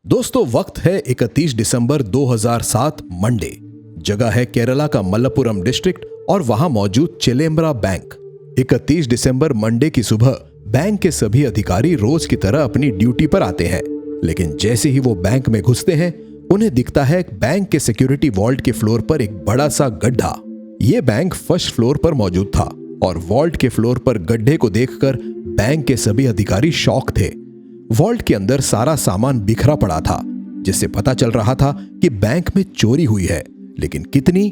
दोस्तों, वक्त है 31 दिसंबर 2007 मंडे। जगह है केरला का मलप्पुरम डिस्ट्रिक्ट और वहां मौजूद चेलेम्बरा बैंक। 31 दिसंबर मंडे की सुबह बैंक के सभी अधिकारी रोज की तरह अपनी ड्यूटी पर आते हैं, लेकिन जैसे ही वो बैंक में घुसते हैं उन्हें दिखता है बैंक के सिक्योरिटी वॉल्ट के फ्लोर पर एक बड़ा सा गड्ढा। ये बैंक फर्स्ट फ्लोर पर मौजूद था और वॉल्ट के फ्लोर पर गड्ढे को देखकर बैंक के सभी अधिकारी शॉक थे। वॉल्ट के अंदर सारा सामान बिखरा पड़ा था, जिससे पता चल रहा था कि बैंक में चोरी हुई है, लेकिन कितनी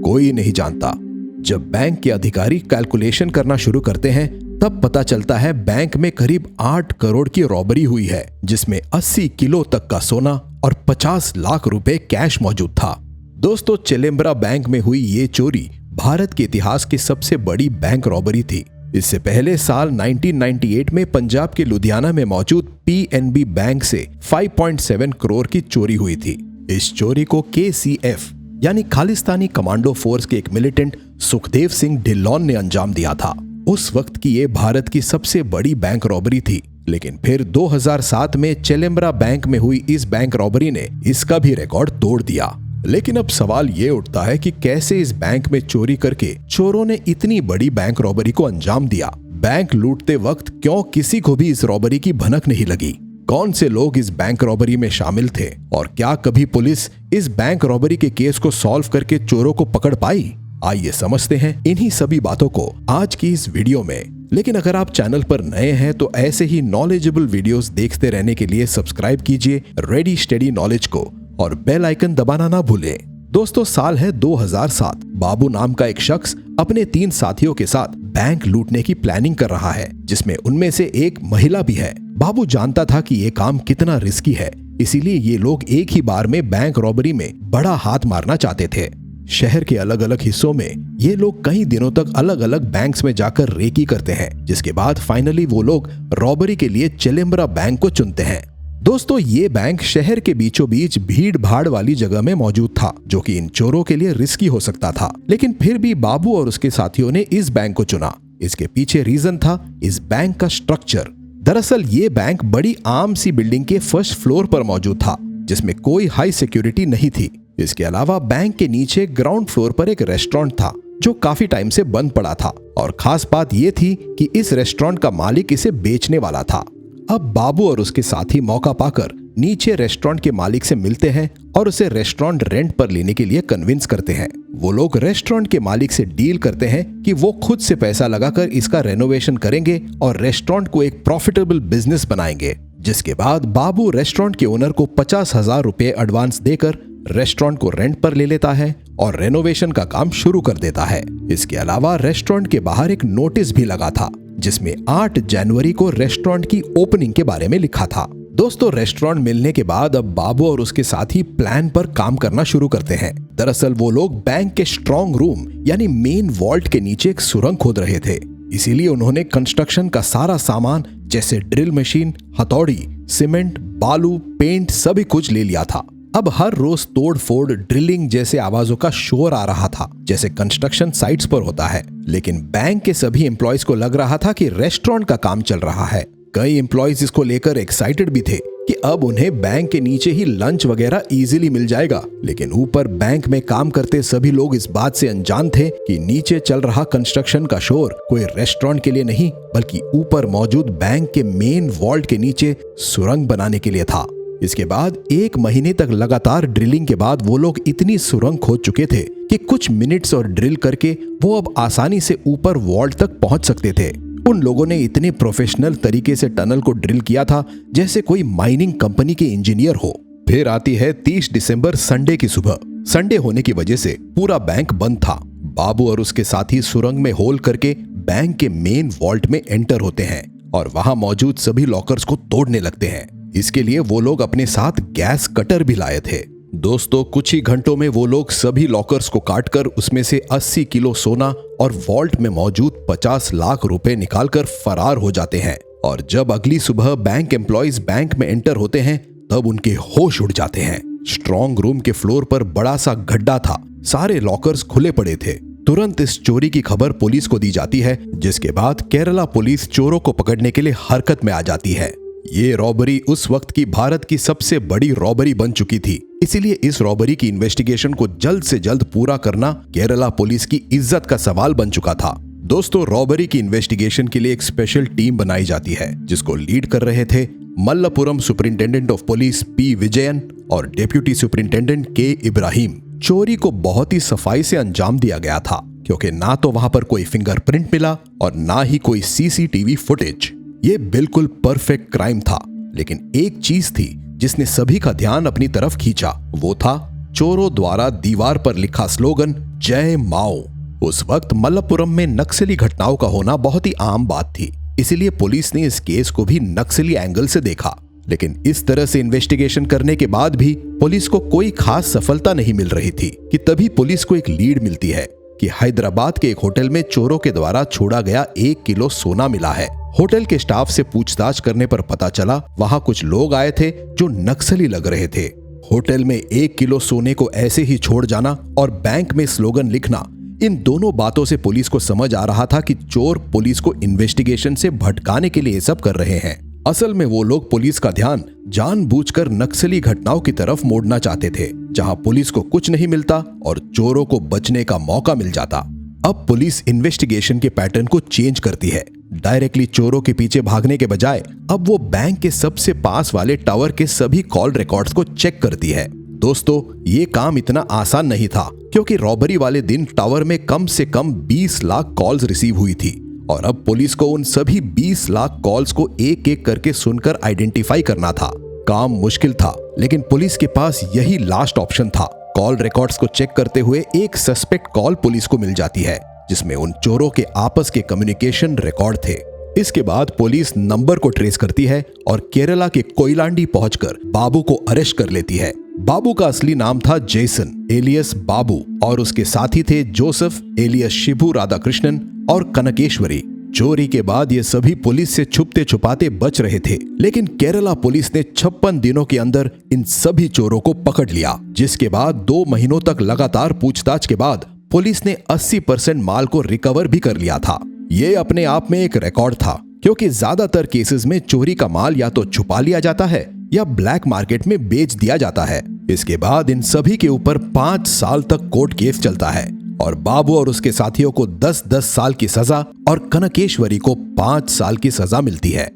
कोई नहीं जानता। जब बैंक के अधिकारी कैलकुलेशन करना शुरू करते हैं तब पता चलता है बैंक में करीब 8 करोड़ की रॉबरी हुई है, जिसमें 80 किलो तक का सोना और 50 लाख रुपए कैश मौजूद था। दोस्तों, चेलेम्बरा बैंक में हुई ये चोरी भारत के इतिहास की सबसे बड़ी बैंक रॉबरी थी। इससे पहले साल 1998 में पंजाब के लुधियाना में मौजूद पीएनबी बैंक से 5.7 करोड़ की चोरी हुई थी। इस चोरी को केसीएफ यानी खालिस्तानी कमांडो फोर्स के एक मिलिटेंट सुखदेव सिंह ढिल्लोन ने अंजाम दिया था। उस वक्त की ये भारत की सबसे बड़ी बैंक रॉबरी थी, लेकिन फिर 2007 में चेलेम्बरा बैंक में हुई इस बैंक रॉबरी ने इसका भी रिकॉर्ड तोड़ दिया। लेकिन अब सवाल ये उठता है कि कैसे इस बैंक में चोरी करके चोरों ने इतनी बड़ी बैंक रॉबरी को अंजाम दिया। बैंक लूटते वक्त क्यों किसी को भी इस रॉबरी की भनक नहीं लगी? कौन से लोग इस बैंक रॉबरी में शामिल थे और क्या कभी पुलिस इस बैंक रॉबरी के केस को सॉल्व करके चोरों को पकड़ पाई? आइए समझते हैं इन्हीं सभी बातों को आज की इस वीडियो में। लेकिन अगर आप चैनल पर नए हैं तो ऐसे ही नॉलेजेबल वीडियोस देखते रहने के लिए सब्सक्राइब कीजिए रेडी स्टडी नॉलेज को और बेल आइकन दबाना ना भूलें। दोस्तों, साल है 2007। बाबू नाम का एक शख्स अपने 3 साथियों के साथ बैंक लूटने की प्लानिंग कर रहा है, जिसमें उनमें से एक महिला भी है। बाबू जानता था कि ये काम कितना रिस्की है, इसीलिए ये लोग एक ही बार में बैंक रॉबरी में बड़ा हाथ मारना चाहते थे। शहर के अलग अलग हिस्सों में ये लोग कई दिनों तक अलग अलग बैंक्स में जाकर रेकी करते हैं, जिसके बाद फाइनली वो लोग रॉबरी के लिए चेलेम्बरा बैंक को चुनते हैं। दोस्तों, ये बैंक शहर के बीचों बीच भीड़ भाड़ वाली जगह में मौजूद था, जो कि इन चोरों के लिए रिस्की हो सकता था, लेकिन फिर भी बाबू और उसके साथियों ने इस बैंक को चुना। इसके पीछे रीजन था इस बैंक का स्ट्रक्चर। दरअसल ये बैंक बड़ी आम सी बिल्डिंग के फर्स्ट फ्लोर पर मौजूद था, जिसमें कोई हाई सिक्योरिटी नहीं थी। इसके अलावा बैंक के नीचे ग्राउंड फ्लोर पर एक रेस्टोरेंट था, जो काफी टाइम से बंद पड़ा था, और खास बात ये थी कि इस रेस्टोरेंट का मालिक इसे बेचने वाला था। अब बाबू और उसके साथी मौका पाकर नीचे रेस्टोरेंट के मालिक से मिलते हैं और उसे रेस्टोरेंट रेंट पर लेने के लिए कन्विंस करते हैं। वो लोग रेस्टोरेंट के मालिक से डील करते हैं कि वो खुद से पैसा लगाकर इसका रेनोवेशन करेंगे और रेस्टोरेंट को एक प्रॉफिटेबल बिजनेस बनाएंगे। जिसके बाद बाबू रेस्टोरेंट के ओनर को 50,000 रुपए एडवांस देकर रेस्टोरेंट को रेंट पर ले लेता है और रेनोवेशन का काम शुरू कर देता है। इसके अलावा रेस्टोरेंट के बाहर एक नोटिस भी लगा था, जिसमें 8 जनवरी को रेस्टोरेंट की ओपनिंग के बारे में लिखा था। दोस्तों, रेस्टोरेंट मिलने के बाद अब बाबू और उसके साथी प्लान पर काम करना शुरू करते हैं। दरअसल वो लोग बैंक के स्ट्रॉन्ग रूम यानी मेन वॉल्ट के नीचे एक सुरंग खोद रहे थे, इसीलिए उन्होंने कंस्ट्रक्शन का सारा सामान जैसे ड्रिल मशीन, हथौड़ी, सीमेंट, बालू, पेंट सभी कुछ ले लिया था। अब हर रोज तोड़ फोड़, ड्रिलिंग जैसे आवाजों का शोर आ रहा था, जैसे कंस्ट्रक्शन साइट्स पर होता है। लेकिन बैंक के सभी एम्प्लॉयज को लग रहा था कि रेस्टोरेंट का काम चल रहा है। कई एम्प्लॉयज इसको लेकर एक्साइटेड भी थे कि अब उन्हें बैंक के नीचे ही लंच वगैरह इजीली मिल जाएगा। लेकिन ऊपर बैंक में काम करते सभी लोग इस बात से अनजान थे कि नीचे चल रहा कंस्ट्रक्शन का शोर कोई रेस्टोरेंट के लिए नहीं, बल्कि ऊपर मौजूद बैंक के मेन वॉल्ट के नीचे सुरंग बनाने के लिए था। इसके बाद 1 महीने तक लगातार ड्रिलिंग के बाद वो लोग इतनी सुरंग खोद चुके थे कि कुछ मिनट्स और ड्रिल करके वो अब आसानी से ऊपर वॉल्ट तक पहुंच सकते थे। उन लोगों ने इतने प्रोफेशनल तरीके से टनल को ड्रिल किया था जैसे कोई माइनिंग कंपनी के इंजीनियर हो। फिर आती है 30 दिसंबर संडे की सुबह। संडे होने की वजह से पूरा बैंक बंद था। बाबू और उसके साथी सुरंग में होल करके बैंक के मेन वॉल्ट में एंटर होते हैं और वहां मौजूद सभी लॉकर्स को तोड़ने लगते हैं। इसके लिए वो लोग अपने साथ गैस कटर भी लाए थे। दोस्तों, कुछ ही घंटों में वो लोग सभी लॉकर्स को काटकर उसमें से 80 किलो सोना और वॉल्ट में मौजूद 50 लाख रुपए निकालकर फरार हो जाते हैं। और जब अगली सुबह बैंक एम्प्लॉयज बैंक में एंटर होते हैं तब उनके होश उड़ जाते हैं। स्ट्रॉन्ग रूम के फ्लोर पर बड़ा सा गड्ढा था, सारे लॉकर्स खुले पड़े थे। तुरंत इस चोरी की खबर पुलिस को दी जाती है, जिसके बाद केरला पुलिस चोरों को पकड़ने के लिए हरकत में आ जाती है। ये रॉबरी उस वक्त की भारत की सबसे बड़ी रॉबरी बन चुकी थी, इसीलिए इस रॉबरी की इन्वेस्टिगेशन को जल्द से जल्द पूरा करना केरला पुलिस की इज्जत का सवाल बन चुका था। दोस्तों, रॉबरी की इन्वेस्टिगेशन के लिए एक स्पेशल टीम बनाई जाती है जिसको लीड कर रहे थे Malappuram superintendent of police P Vijayan और डेप्यूटी सुपरिंटेंडेंट के इब्राहिम। चोरी को बहुत ही सफाई से अंजाम दिया गया था क्योंकि ना तो वहां पर कोई फिंगरप्रिंट मिला और ना ही कोई सीसीटीवी फुटेज। ये बिल्कुल परफेक्ट क्राइम था, लेकिन एक चीज थी जिसने सभी का ध्यान अपनी तरफ खींचा। वो था चोरों द्वारा दीवार पर लिखा स्लोगन जय माओ। उस वक्त मल्लपुरम में नक्सली घटनाओं का होना बहुत ही आम बात थी, इसीलिए पुलिस ने इस केस को भी नक्सली एंगल से देखा। लेकिन इस तरह से इन्वेस्टिगेशन करने के बाद भी पुलिस को कोई खास सफलता नहीं मिल रही थी कि तभी पुलिस को एक लीड मिलती है कि हैदराबाद के एक होटल में चोरों के द्वारा छोड़ा गया 1 किलो सोना मिला है। होटल के स्टाफ से पूछताछ करने पर पता चला वहां कुछ लोग आए थे जो नक्सली लग रहे थे। होटल में 1 किलो सोने को ऐसे ही छोड़ जाना और बैंक में स्लोगन लिखना, इन दोनों बातों से पुलिस को समझ आ रहा था कि चोर पुलिस को इन्वेस्टिगेशन से भटकाने के लिए सब कर रहे हैं। असल में वो लोग पुलिस का ध्यान जानबूझकर नक्सली घटनाओं की तरफ मोड़ना चाहते थे, जहां पुलिस को कुछ नहीं मिलता और चोरों को बचने का मौका मिल जाता। अब पुलिस इन्वेस्टिगेशन के पैटर्न को चेंज करती है। डायरेक्टली चोरों के पीछे भागने के बजाय अब वो बैंक के सबसे पास वाले टावर के सभी कॉल रिकॉर्ड्स को चेक करती है। दोस्तों, ये काम इतना आसान नहीं था क्योंकि रॉबरी वाले दिन टावर में कम से कम 20 लाख कॉल्स रिसीव हुई थी और अब पुलिस को उन सभी 20 लाख कॉल्स को एक एक करके सुनकर आइडेंटिफाई करना था। काम मुश्किल था, लेकिन पुलिस के पास यही लास्ट ऑप्शन था। कॉल रिकॉर्ड्स को चेक करते हुए एक सस्पेक्ट कॉल पुलिस को मिल जाती है जिसमें उन चोरों के आपस के कम्युनिकेशन रिकॉर्ड थे। इसके बाद पुलिस नंबर को ट्रेस करती है और केरला के कोयलांडी पहुंचकर बाबू को अरेस्ट कर लेती है। बाबू का असली नाम था जेसन एलियस बाबू और उसके साथी थे जोसेफ एलियस शिबू राधाकृष्णन और कनकेश्वरी। चोरी के बाद ये सभी पुलिस से छुपते छुपाते बच रहे थे, लेकिन केरला पुलिस ने 56 दिनों के अंदर इन सभी चोरों को पकड़ लिया, जिसके बाद 2 महीनों तक लगातार पूछताछ के बाद पुलिस ने 80% माल को रिकवर भी कर लिया था। ये अपने आप में एक रिकॉर्ड था क्योंकि ज्यादातर केसेस में चोरी का माल या तो छुपा लिया जाता है या ब्लैक मार्केट में बेच दिया जाता है। इसके बाद इन सभी के ऊपर 5 साल तक कोर्ट केस चलता है और बाबू और उसके साथियों को 10-10 साल की सजा और कनकेश्वरी को 5 साल की सजा मिलती है।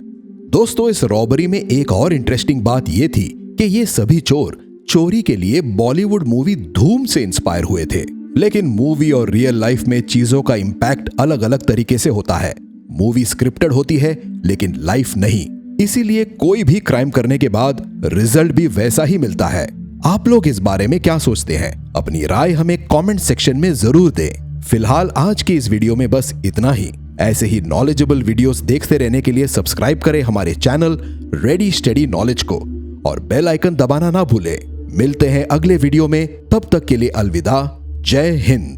दोस्तों, इस रॉबरी में एक और इंटरेस्टिंग बात यह थी कि ये सभी चोर चोरी के लिए बॉलीवुड मूवी धूम से इंस्पायर हुए थे, लेकिन मूवी और रियल लाइफ में चीजों का इंपैक्ट अलग अलग तरीके से होता है। मूवी स्क्रिप्टेड होती है लेकिन लाइफ नहीं, इसीलिए कोई भी क्राइम करने के बाद रिजल्ट भी वैसा ही मिलता है। आप लोग इस बारे में क्या सोचते हैं? अपनी राय हमें कमेंट सेक्शन में जरूर दें। फिलहाल आज की इस वीडियो में बस इतना ही। ऐसे ही नॉलेजेबल वीडियोस देखते रहने के लिए सब्सक्राइब करें हमारे चैनल रेडी स्टडी नॉलेज को और बेल आइकन दबाना ना भूलें। मिलते हैं अगले वीडियो में, तब तक के लिए अलविदा। जय हिंद।